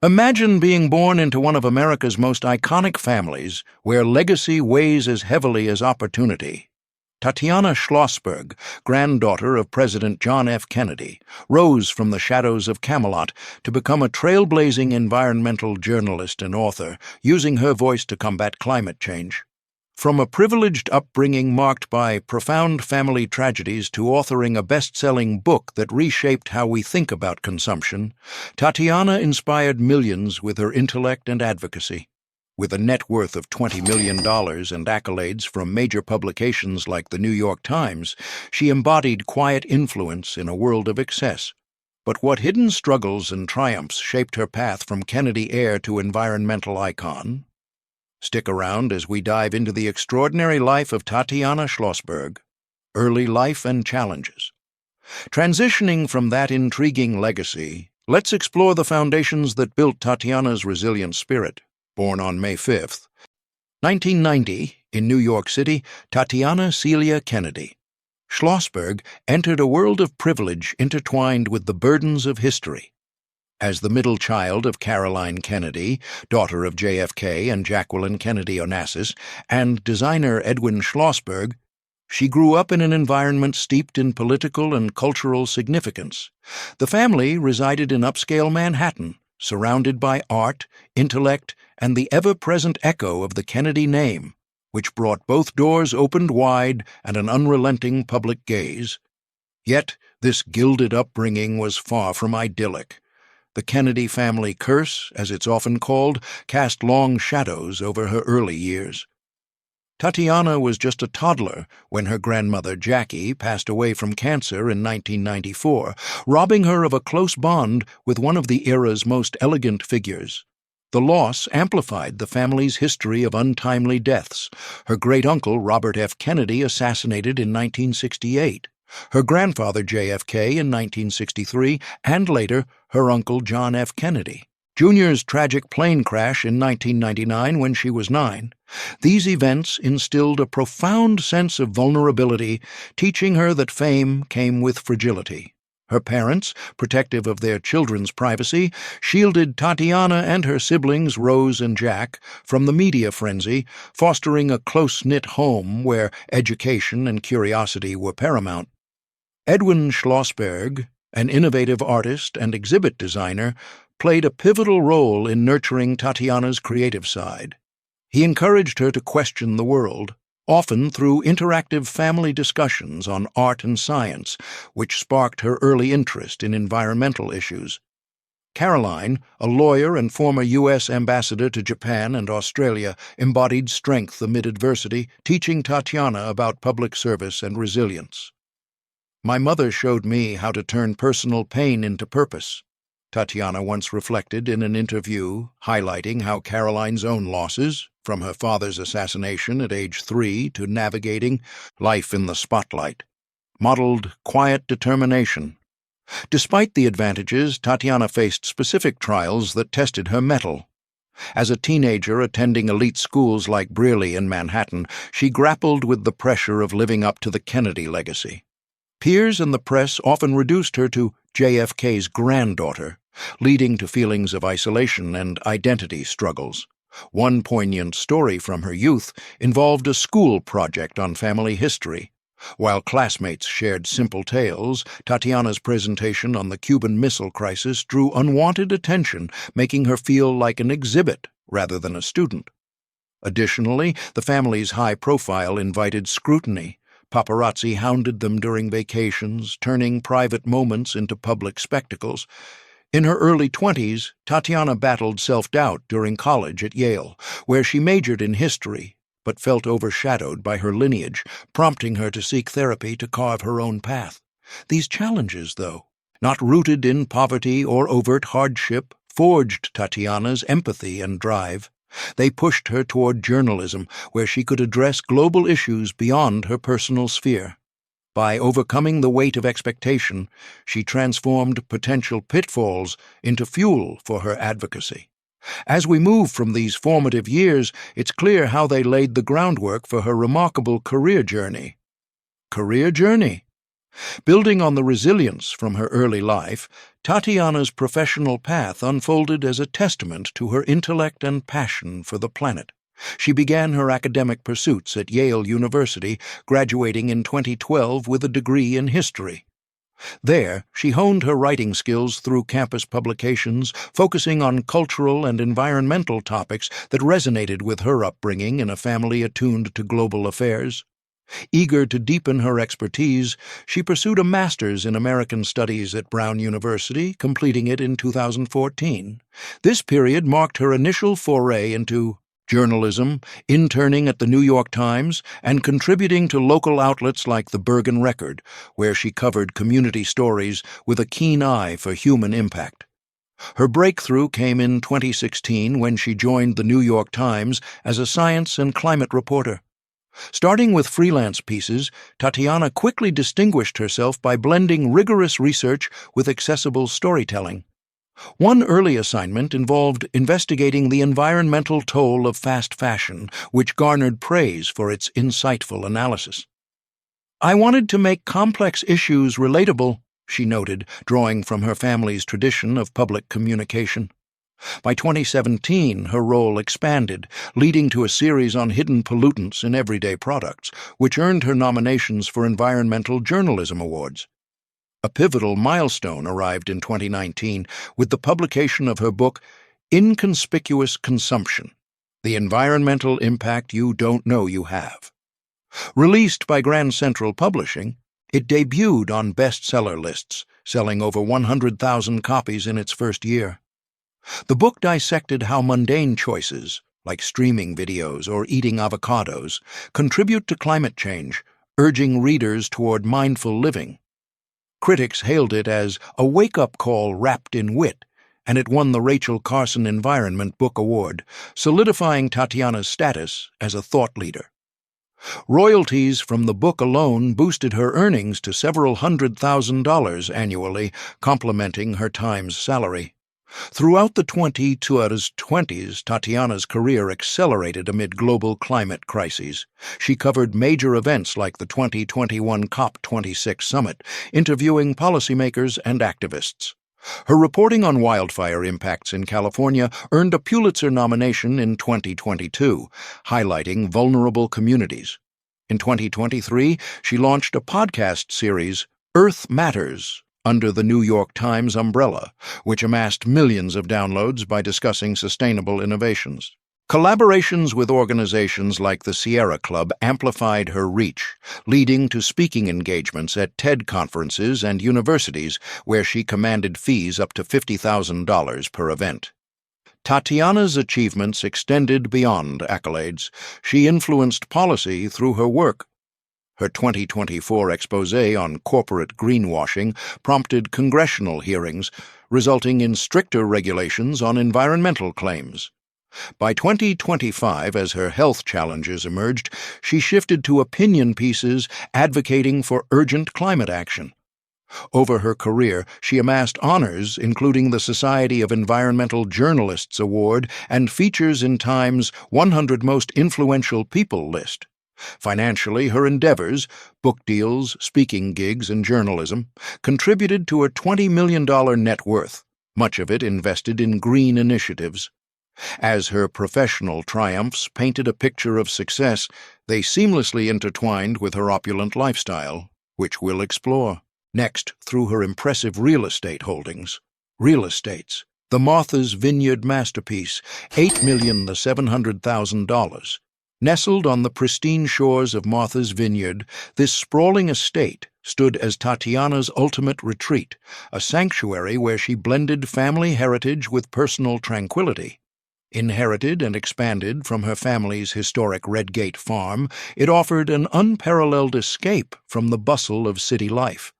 Imagine being born into one of America's most iconic families, where legacy weighs as heavily as opportunity. Tatiana Schlossberg, granddaughter of President John F. Kennedy, rose from the shadows of Camelot to become a trailblazing environmental journalist and author, using her voice to combat climate change. From a privileged upbringing marked by profound family tragedies to authoring a best-selling book that reshaped how we think about consumption, Tatiana inspired millions with her intellect and advocacy. With a net worth of $20 million and accolades from major publications like the New York Times, she embodied quiet influence in a world of excess. But what hidden struggles and triumphs shaped her path from Kennedy heir to environmental icon? Stick around as we dive into the extraordinary life of Tatiana Schlossberg, early life and challenges. Transitioning from that intriguing legacy, let's explore the foundations that built Tatiana's resilient spirit. Born on May 5, 1990, in New York City, Tatiana Celia Kennedy Schlossberg entered a world of privilege intertwined with the burdens of history. As the middle child of Caroline Kennedy, daughter of JFK and Jacqueline Kennedy Onassis, and designer Edwin Schlossberg, she grew up in an environment steeped in political and cultural significance. The family resided in upscale Manhattan, surrounded by art, intellect, and the ever-present echo of the Kennedy name, which brought both doors opened wide and an unrelenting public gaze. Yet this gilded upbringing was far from idyllic. The Kennedy family curse, as it's often called, cast long shadows over her early years. Tatiana was just a toddler when her grandmother Jackie passed away from cancer in 1994, robbing her of a close bond with one of the era's most elegant figures. The loss amplified the family's history of untimely deaths. Her great-uncle Robert F. Kennedy assassinated in 1968. Her grandfather JFK in 1963, and later her uncle John F. Kennedy Jr.'s tragic plane crash in 1999 when she was 9. These events instilled a profound sense of vulnerability, teaching her that fame came with fragility. Her parents, protective of their children's privacy, shielded Tatiana and her siblings Rose and Jack from the media frenzy, fostering a close-knit home where education and curiosity were paramount. Edwin Schlossberg, an innovative artist and exhibit designer, played a pivotal role in nurturing Tatiana's creative side. He encouraged her to question the world, often through interactive family discussions on art and science, which sparked her early interest in environmental issues. Caroline, a lawyer and former U.S. ambassador to Japan and Australia, embodied strength amid adversity, teaching Tatiana about public service and resilience. "My mother showed me how to turn personal pain into purpose," Tatiana once reflected in an interview, highlighting how Caroline's own losses, from her father's assassination at age 3 to navigating life in the spotlight, modeled quiet determination. Despite the advantages, Tatiana faced specific trials that tested her mettle. As a teenager attending elite schools like Brearley in Manhattan, she grappled with the pressure of living up to the Kennedy legacy. Peers and the press often reduced her to JFK's granddaughter, leading to feelings of isolation and identity struggles. One poignant story from her youth involved a school project on family history. While classmates shared simple tales, Tatiana's presentation on the Cuban Missile Crisis drew unwanted attention, making her feel like an exhibit rather than a student. Additionally, the family's high profile invited scrutiny. Paparazzi hounded them during vacations, turning private moments into public spectacles. In her early 20s, Tatiana battled self-doubt during college at Yale, where she majored in history, but felt overshadowed by her lineage, prompting her to seek therapy to carve her own path. These challenges, though, not rooted in poverty or overt hardship, forged Tatiana's empathy and drive. They pushed her toward journalism, where she could address global issues beyond her personal sphere. By overcoming the weight of expectation, she transformed potential pitfalls into fuel for her advocacy. As we move from these formative years, it's clear how they laid the groundwork for her remarkable career journey. Career journey? Building on the resilience from her early life, Tatiana's professional path unfolded as a testament to her intellect and passion for the planet. She began her academic pursuits at Yale University, graduating in 2012 with a degree in history. There, she honed her writing skills through campus publications, focusing on cultural and environmental topics that resonated with her upbringing in a family attuned to global affairs. Eager to deepen her expertise, she pursued a master's in American Studies at Brown University, completing it in 2014. This period marked her initial foray into journalism, interning at the New York Times, and contributing to local outlets like the Bergen Record, where she covered community stories with a keen eye for human impact. Her breakthrough came in 2016 when she joined the New York Times as a science and climate reporter. Starting with freelance pieces, Tatiana quickly distinguished herself by blending rigorous research with accessible storytelling. One early assignment involved investigating the environmental toll of fast fashion, which garnered praise for its insightful analysis. "I wanted to make complex issues relatable," she noted, drawing from her family's tradition of public communication. By 2017, her role expanded, leading to a series on hidden pollutants in everyday products, which earned her nominations for Environmental Journalism Awards. A pivotal milestone arrived in 2019 with the publication of her book, Inconspicuous Consumption: The Environmental Impact You Don't Know You Have. Released by Grand Central Publishing, it debuted on bestseller lists, selling over 100,000 copies in its first year. The book dissected how mundane choices, like streaming videos or eating avocados, contribute to climate change, urging readers toward mindful living. Critics hailed it as a wake-up call wrapped in wit, and it won the Rachel Carson Environment Book Award, solidifying Tatiana's status as a thought leader. Royalties from the book alone boosted her earnings to several $100,000 annually, complementing her Times salary. Throughout the 2020s, Tatiana's career accelerated amid global climate crises. She covered major events like the 2021 COP26 summit, interviewing policymakers and activists. Her reporting on wildfire impacts in California earned a Pulitzer nomination in 2022, highlighting vulnerable communities. In 2023, she launched a podcast series, Earth Matters, under the New York Times umbrella, which amassed millions of downloads by discussing sustainable innovations. Collaborations with organizations like the Sierra Club amplified her reach, leading to speaking engagements at TED conferences and universities where she commanded fees up to $50,000 per event. Tatiana's achievements extended beyond accolades. She influenced policy through her work. Her 2024 exposé on corporate greenwashing prompted congressional hearings, resulting in stricter regulations on environmental claims. By 2025, as her health challenges emerged, she shifted to opinion pieces advocating for urgent climate action. Over her career, she amassed honors including the Society of Environmental Journalists Award and features in Time's 100 Most Influential People list. Financially, her endeavors, book deals, speaking gigs, and journalism, contributed to her $20 million net worth, much of it invested in green initiatives. As her professional triumphs painted a picture of success, they seamlessly intertwined with her opulent lifestyle, which we'll explore. Next, through her impressive real estate holdings. Real estates. The Martha's Vineyard masterpiece, $8,700,000. Nestled on the pristine shores of Martha's Vineyard, this sprawling estate stood as Tatiana's ultimate retreat, a sanctuary where she blended family heritage with personal tranquility. Inherited and expanded from her family's historic Redgate farm, it offered an unparalleled escape from the bustle of city life.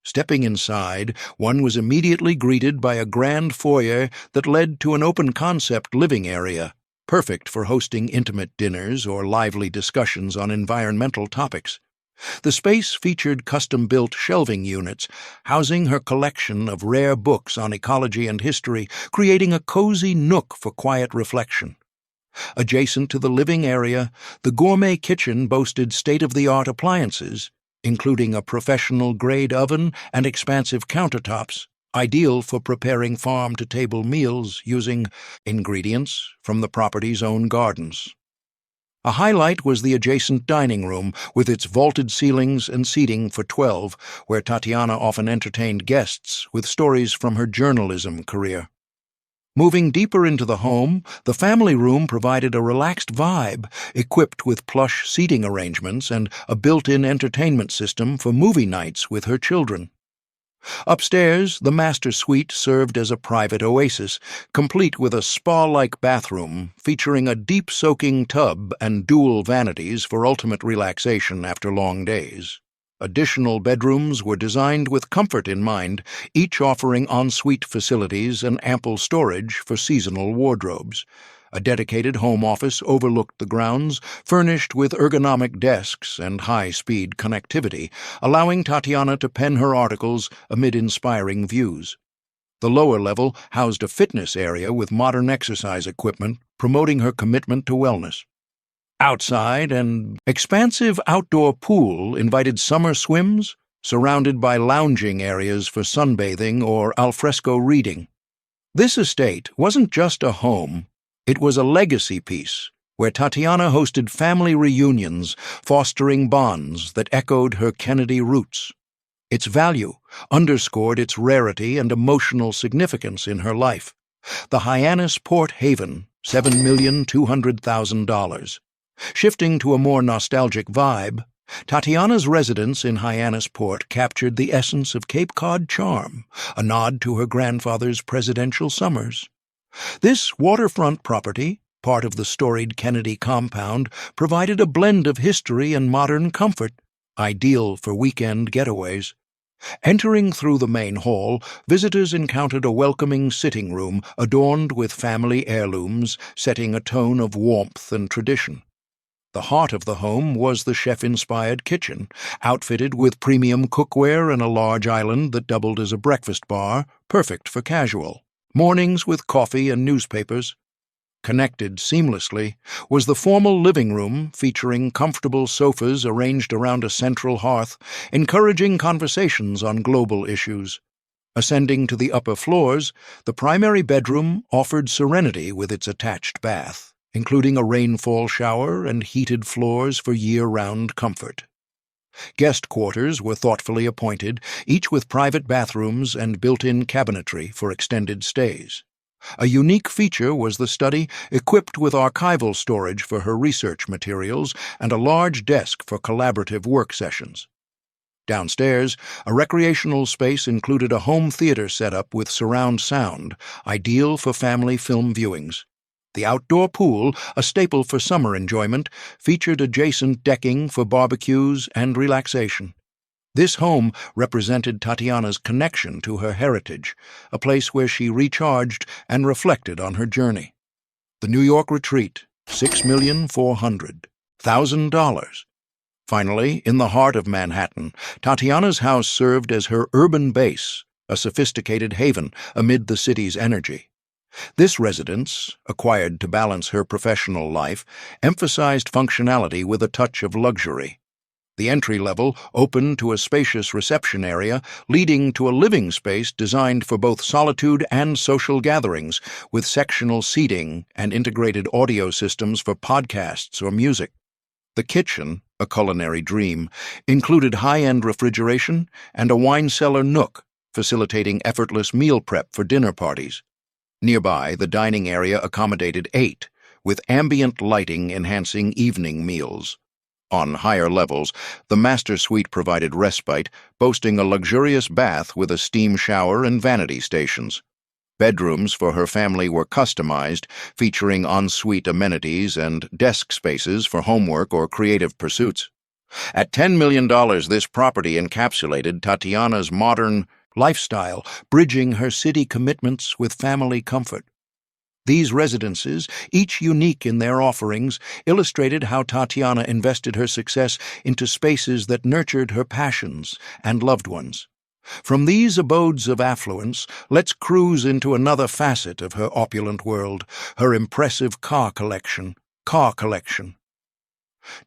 Stepping inside, one was immediately greeted by a grand foyer that led to an open-concept living area, perfect for hosting intimate dinners or lively discussions on environmental topics. The space featured custom-built shelving units, housing her collection of rare books on ecology and history, creating a cozy nook for quiet reflection. Adjacent to the living area, the gourmet kitchen boasted state-of-the-art appliances, including a professional-grade oven and expansive countertops, ideal for preparing farm-to-table meals using ingredients from the property's own gardens. A highlight was the adjacent dining room with its vaulted ceilings and seating for 12, where Tatiana often entertained guests with stories from her journalism career. Moving deeper into the home, the family room provided a relaxed vibe, equipped with plush seating arrangements and a built-in entertainment system for movie nights with her children. Upstairs, the master suite served as a private oasis, complete with a spa-like bathroom featuring a deep-soaking tub and dual vanities for ultimate relaxation after long days. Additional bedrooms were designed with comfort in mind, each offering ensuite facilities and ample storage for seasonal wardrobes. A dedicated home office overlooked the grounds, furnished with ergonomic desks and high-speed connectivity, allowing Tatiana to pen her articles amid inspiring views. The lower level housed a fitness area with modern exercise equipment, promoting her commitment to wellness. Outside, an expansive outdoor pool invited summer swims, surrounded by lounging areas for sunbathing or alfresco reading. This estate wasn't just a home. It was a legacy piece, where Tatiana hosted family reunions, fostering bonds that echoed her Kennedy roots. Its value underscored its rarity and emotional significance in her life. The Hyannis Port Haven, $7,200,000. Shifting to a more nostalgic vibe, Tatiana's residence in Hyannis Port captured the essence of Cape Cod charm, a nod to her grandfather's presidential summers. This waterfront property, part of the storied Kennedy compound, provided a blend of history and modern comfort, ideal for weekend getaways. Entering through the main hall, visitors encountered a welcoming sitting room adorned with family heirlooms, setting a tone of warmth and tradition. The heart of the home was the chef-inspired kitchen, outfitted with premium cookware and a large island that doubled as a breakfast bar, perfect for casual mornings with coffee and newspapers. Connected seamlessly was the formal living room featuring comfortable sofas arranged around a central hearth, encouraging conversations on global issues. Ascending to the upper floors, the primary bedroom offered serenity with its attached bath, including a rainfall shower and heated floors for year-round comfort. Guest quarters were thoughtfully appointed, each with private bathrooms and built-in cabinetry for extended stays. A unique feature was the study, equipped with archival storage for her research materials and a large desk for collaborative work sessions. Downstairs, a recreational space included a home theater setup with surround sound, ideal for family film viewings. The outdoor pool, a staple for summer enjoyment, featured adjacent decking for barbecues and relaxation. This home represented Tatiana's connection to her heritage, a place where she recharged and reflected on her journey. The New York retreat, $6,400,000. Finally, in the heart of Manhattan, Tatiana's house served as her urban base, a sophisticated haven amid the city's energy. This residence, acquired to balance her professional life, emphasized functionality with a touch of luxury. The entry level opened to a spacious reception area, leading to a living space designed for both solitude and social gatherings, with sectional seating and integrated audio systems for podcasts or music. The kitchen, a culinary dream, included high-end refrigeration and a wine cellar nook, facilitating effortless meal prep for dinner parties. Nearby, the dining area accommodated 8, with ambient lighting enhancing evening meals. On higher levels, the master suite provided respite, boasting a luxurious bath with a steam shower and vanity stations. Bedrooms for her family were customized, featuring ensuite amenities and desk spaces for homework or creative pursuits. At $10 million, this property encapsulated Tatiana's modern lifestyle, bridging her city commitments with family comfort. These residences, each unique in their offerings, illustrated how Tatiana invested her success into spaces that nurtured her passions and loved ones. From these abodes of affluence, let's cruise into another facet of her opulent world, her impressive car collection.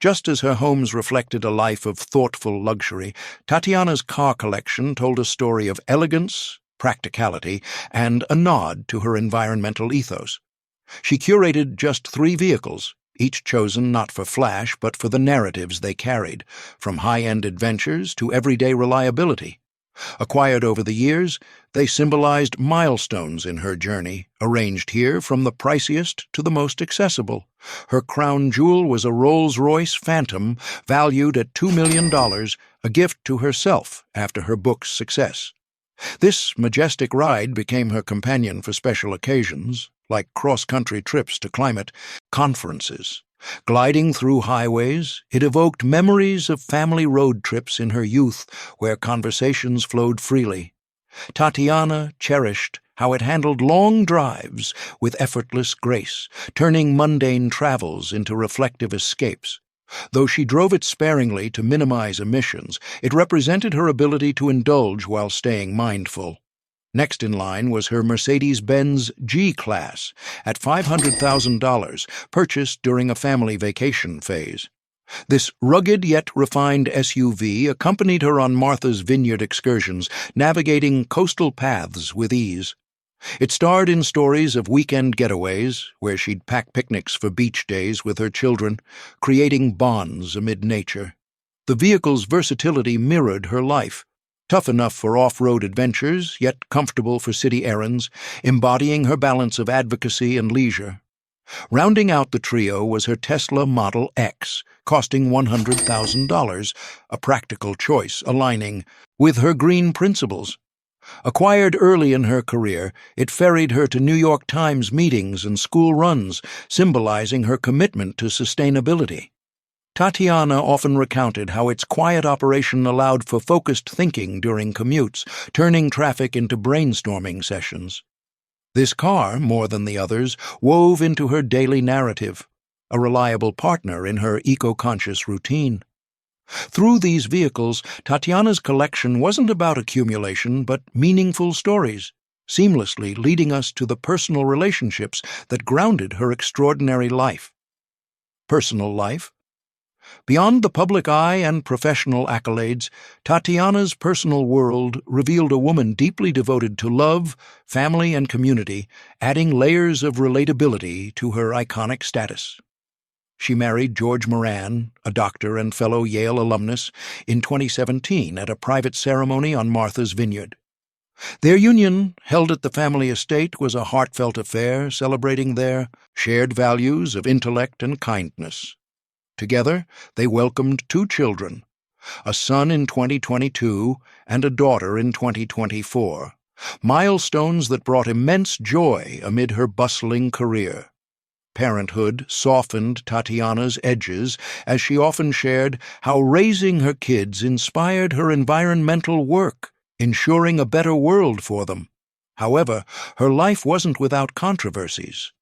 Just as her homes reflected a life of thoughtful luxury, Tatiana's car collection told a story of elegance, practicality, and a nod to her environmental ethos. She curated just 3 vehicles, each chosen not for flash but for the narratives they carried, from high-end adventures to everyday reliability. Acquired over the years, they symbolized milestones in her journey, arranged here from the priciest to the most accessible. Her crown jewel was a Rolls-Royce Phantom valued at $2 million, a gift to herself after her book's success. This majestic ride became her companion for special occasions, like cross-country trips to climate conferences. Gliding through highways, it evoked memories of family road trips in her youth where conversations flowed freely. Tatiana cherished how it handled long drives with effortless grace, turning mundane travels into reflective escapes. Though she drove it sparingly to minimize emissions, it represented her ability to indulge while staying mindful. Next in line was her Mercedes-Benz G-Class at $500,000, purchased during a family vacation phase. This rugged yet refined SUV accompanied her on Martha's Vineyard excursions, navigating coastal paths with ease. It starred in stories of weekend getaways, where she'd pack picnics for beach days with her children, creating bonds amid nature. The vehicle's versatility mirrored her life. Tough enough for off-road adventures, yet comfortable for city errands, embodying her balance of advocacy and leisure. Rounding out the trio was her Tesla Model X, costing $100,000, a practical choice aligning with her green principles. Acquired early in her career, it ferried her to New York Times meetings and school runs, symbolizing her commitment to sustainability. Tatiana often recounted how its quiet operation allowed for focused thinking during commutes, turning traffic into brainstorming sessions. This car, more than the others, wove into her daily narrative, a reliable partner in her eco-conscious routine. Through these vehicles, Tatiana's collection wasn't about accumulation but meaningful stories, seamlessly leading us to the personal relationships that grounded her extraordinary life. Personal life? Beyond the public eye and professional accolades, Tatiana's personal world revealed a woman deeply devoted to love, family, and community, adding layers of relatability to her iconic status. She married George Moran, a doctor and fellow Yale alumnus, in 2017 at a private ceremony on Martha's Vineyard. Their union, held at the family estate, was a heartfelt affair celebrating their shared values of intellect and kindness. Together, they welcomed 2 children, a son in 2022 and a daughter in 2024, milestones that brought immense joy amid her bustling career. Parenthood softened Tatiana's edges as she often shared how raising her kids inspired her environmental work, ensuring a better world for them. However, her life wasn't without controversies.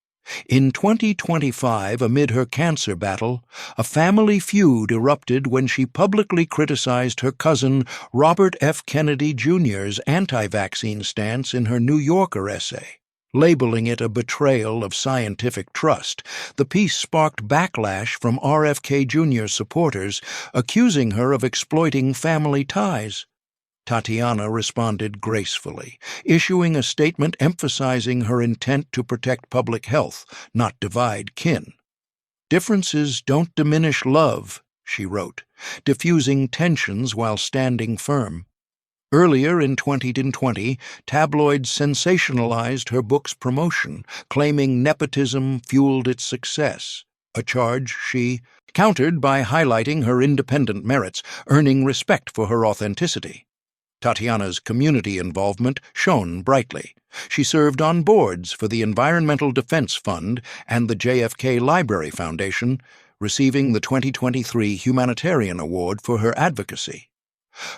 In 2025, amid her cancer battle, a family feud erupted when she publicly criticized her cousin Robert F. Kennedy Jr.'s anti-vaccine stance in her New Yorker essay. Labeling it a betrayal of scientific trust, the piece sparked backlash from RFK Jr. supporters, accusing her of exploiting family ties. Tatiana responded gracefully, issuing a statement emphasizing her intent to protect public health, not divide kin. "Differences don't diminish love," she wrote, diffusing tensions while standing firm. Earlier in 2020, tabloids sensationalized her book's promotion, claiming nepotism fueled its success, a charge she countered by highlighting her independent merits, earning respect for her authenticity. Tatiana's community involvement shone brightly. She served on boards for the Environmental Defense Fund and the JFK Library Foundation, receiving the 2023 Humanitarian Award for her advocacy.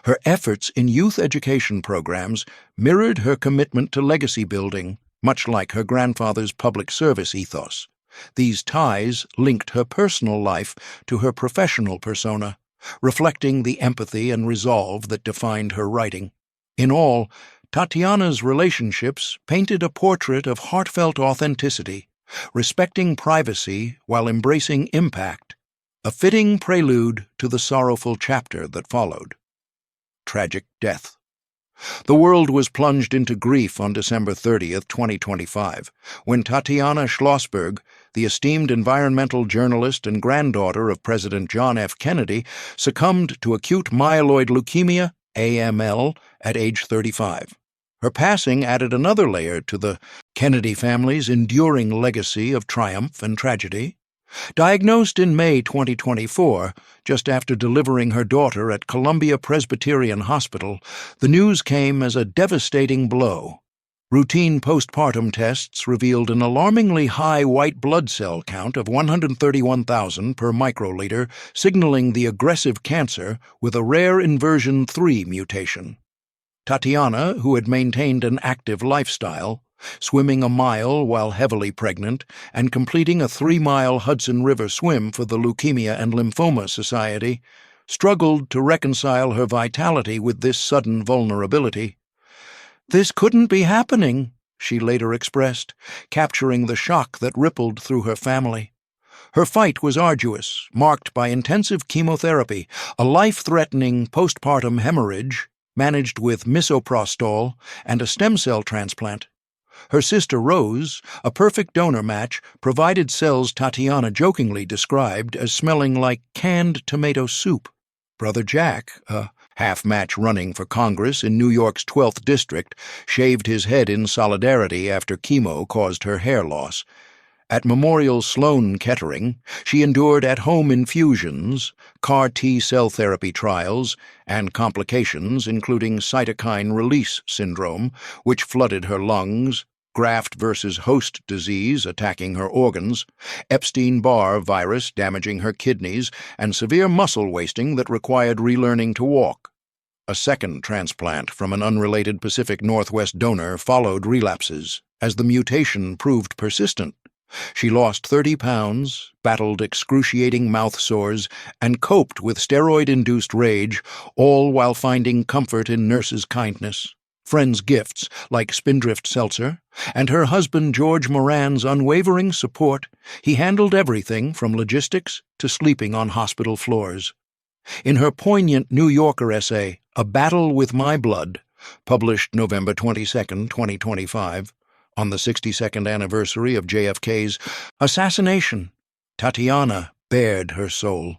Her efforts in youth education programs mirrored her commitment to legacy building, much like her grandfather's public service ethos. These ties linked her personal life to her professional persona, reflecting the empathy and resolve that defined her writing. In all, Tatiana's relationships painted a portrait of heartfelt authenticity, respecting privacy while embracing impact, a fitting prelude to the sorrowful chapter that followed. Tragic death. The world was plunged into grief on December 30th, 2025, when Tatiana Schlossberg, the esteemed environmental journalist and granddaughter of President John F. Kennedy, succumbed to acute myeloid leukemia, AML, at age 35. Her passing added another layer to the Kennedy family's enduring legacy of triumph and tragedy. Diagnosed in May 2024, just after delivering her daughter at Columbia Presbyterian Hospital, the news came as a devastating blow. Routine postpartum tests revealed an alarmingly high white blood cell count of 131,000 per microliter, signaling the aggressive cancer with a rare inversion 3 mutation. Tatiana, who had maintained an active lifestyle, swimming a mile while heavily pregnant and completing a 3-mile Hudson River swim for the Leukemia and Lymphoma Society, struggled to reconcile her vitality with this sudden vulnerability. "This couldn't be happening," she later expressed, capturing the shock that rippled through her family. Her fight was arduous, marked by intensive chemotherapy, a life-threatening postpartum hemorrhage managed with misoprostol, and a stem cell transplant. Her sister Rose, a perfect donor match, provided cells Tatiana jokingly described as smelling like canned tomato soup. Brother Jack, a half-match running for Congress in New York's 12th District, shaved his head in solidarity after chemo caused her hair loss. At Memorial Sloan Kettering, she endured at-home infusions, CAR-T cell therapy trials, and complications including cytokine release syndrome, which flooded her lungs, graft versus host disease attacking her organs, Epstein-Barr virus damaging her kidneys, and severe muscle wasting that required relearning to walk. A second transplant from an unrelated Pacific Northwest donor followed relapses, as the mutation proved persistent. She lost 30 pounds, battled excruciating mouth sores, and coped with steroid-induced rage, all while finding comfort in nurses' kindness, friends' gifts like Spindrift Seltzer, and her husband George Moran's unwavering support. He handled everything from logistics to sleeping on hospital floors. In her poignant New Yorker essay, A Battle with My Blood, published November 22, 2025, on the 62nd anniversary of JFK's assassination, Tatiana bared her soul.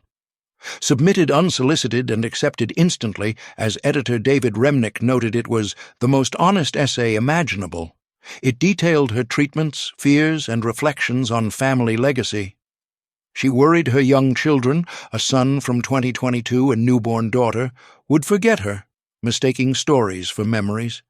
Submitted unsolicited and accepted instantly, as editor David Remnick noted, it was the most honest essay imaginable. It detailed her treatments, fears, and reflections on family legacy. She worried her young children, a son from 2022 and newborn daughter, would forget her, mistaking stories for memories.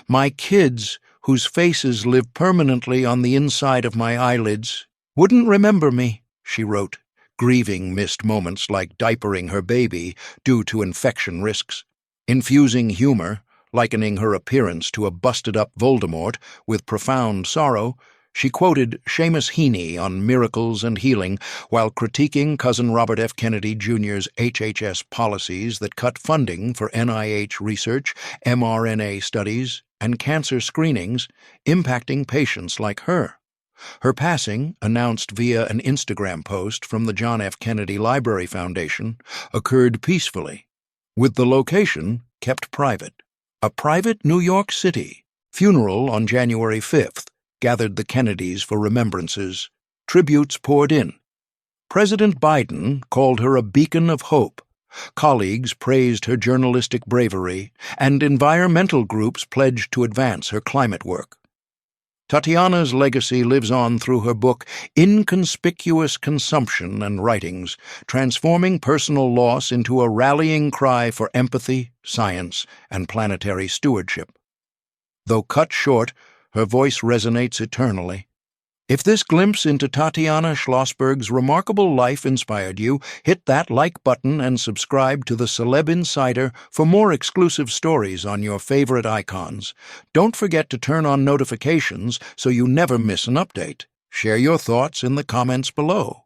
"My kids, whose faces live permanently on the inside of my eyelids, wouldn't remember me," she wrote, grieving missed moments like diapering her baby due to infection risks. Infusing humor, likening her appearance to a busted-up Voldemort with profound sorrow, she quoted Seamus Heaney on miracles and healing while critiquing cousin Robert F. Kennedy Jr.'s HHS policies that cut funding for NIH research, mRNA studies, and cancer screenings, impacting patients like her. Her passing, announced via an Instagram post from the John F. Kennedy Library Foundation, occurred peacefully, with the location kept private. A private New York City funeral on January 5th gathered the Kennedys for remembrances. Tributes poured in. President Biden called her a beacon of hope. Colleagues praised her journalistic bravery, and environmental groups pledged to advance her climate work. Tatiana's legacy lives on through her book Inconspicuous Consumption and Writings, transforming personal loss into a rallying cry for empathy, science, and planetary stewardship. Though cut short, her voice resonates eternally. If this glimpse into Tatiana Schlossberg's remarkable life inspired you, hit that like button and subscribe to the Celeb Insider for more exclusive stories on your favorite icons. Don't forget to turn on notifications so you never miss an update. Share your thoughts in the comments below.